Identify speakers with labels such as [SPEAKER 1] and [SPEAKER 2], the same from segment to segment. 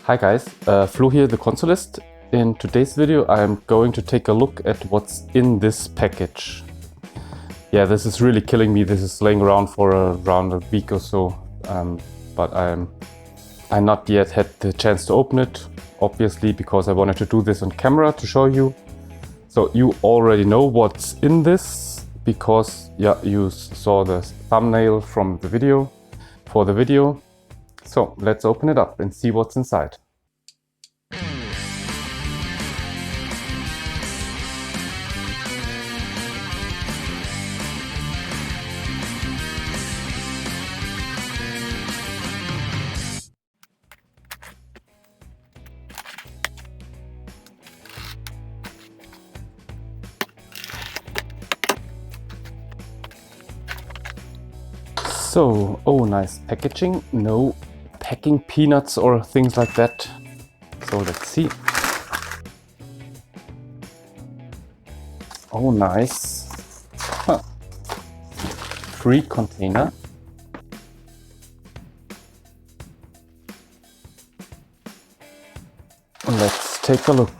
[SPEAKER 1] Hi guys, Flo here, the consolist. In today's video I'm going to take a look at what's in this package. Yeah, this is really killing me. This is laying around for around a week or so, but I not yet had the chance to open it, obviously because I wanted to do this on camera to show you. So you already know what's in this because yeah, you saw the thumbnail from the video for the video. So let's open it up and see what's inside. So, oh, nice packaging. No packing peanuts or things like that. So let's see. Oh, nice. Huh. Free container. Let's take a look.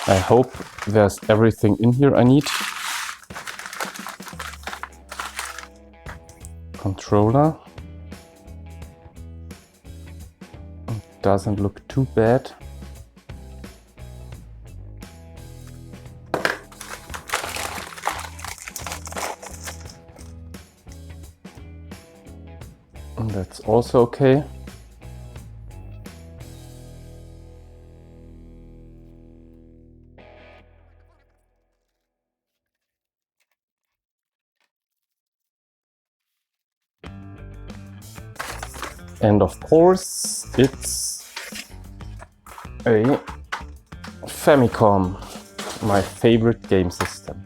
[SPEAKER 1] I hope there's everything in here I need. Controller. Doesn't look too bad. And that's also okay. And of course, it's a Famicom, my favorite game system.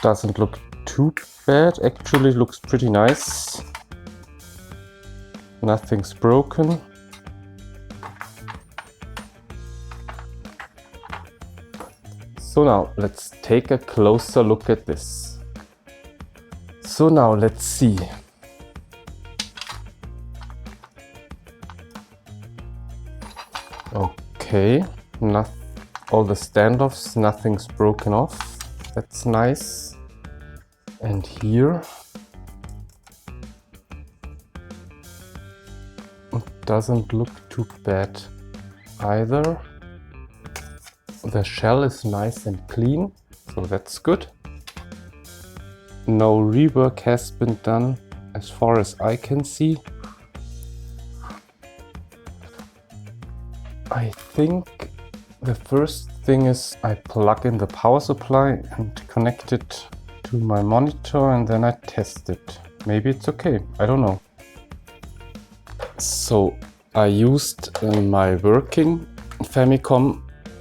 [SPEAKER 1] Doesn't look too bad, actually looks pretty nice. Nothing's broken. So now let's take a closer look at this. So now let's see. Okay, all the standoffs, nothing's broken off. That's nice. And here it doesn't look too bad either. The shell is nice and clean, so that's good. No rework has been done as far as I can see. I think the first thing is I plug in the power supply and connect it to my monitor and then I test it. Maybe it's okay, I don't know. So I used my working Famicom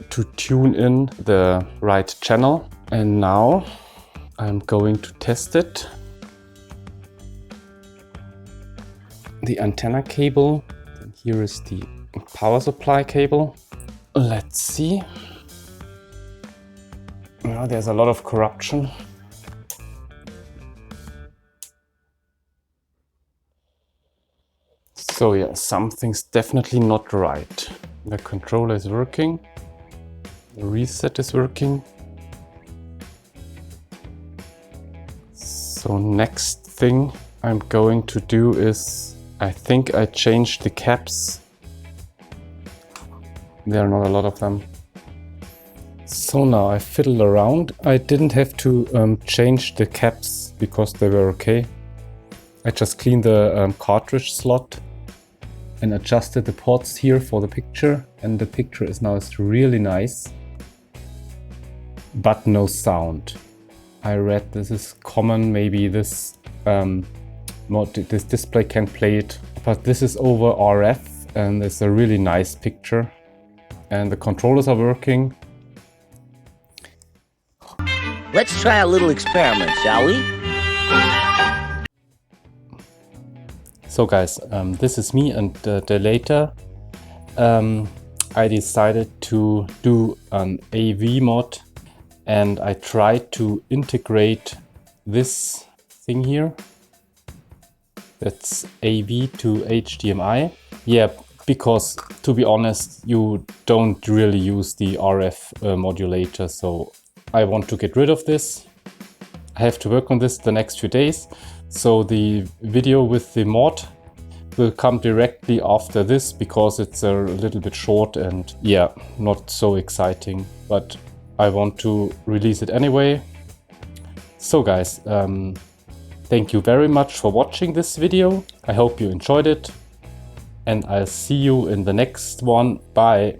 [SPEAKER 1] to tune in the right channel and now I'm going to test it. The antenna cable, and here is the power supply cable. Let's see. Now there's a lot of corruption. So yeah, something's definitely not right. The controller is working. The reset is working. So next thing I'm going to do is, I think I changed the caps. There are not a lot of them. So now I fiddled around. I didn't have to change the caps because they were okay. I just cleaned the cartridge slot and adjusted the ports here for the picture. And the picture is now really nice, but no sound. I read this is common, maybe this display can't play it, but this is over RF and it's a really nice picture. And the controllers are working.
[SPEAKER 2] Let's try a little experiment, shall we?
[SPEAKER 1] So guys, this is me, and later I decided to do an AV mod and I tried to integrate this thing here. That's AV to HDMI. Yeah, because to be honest, you don't really use the RF modulator, so I want to get rid of this. I have to work on this the next few days, so the video with the mod will come directly after this because it's a little bit short and yeah, not so exciting, but I want to release it anyway. So guys, thank you very much for watching this video. I hope you enjoyed it, and I'll see you in the next one. Bye.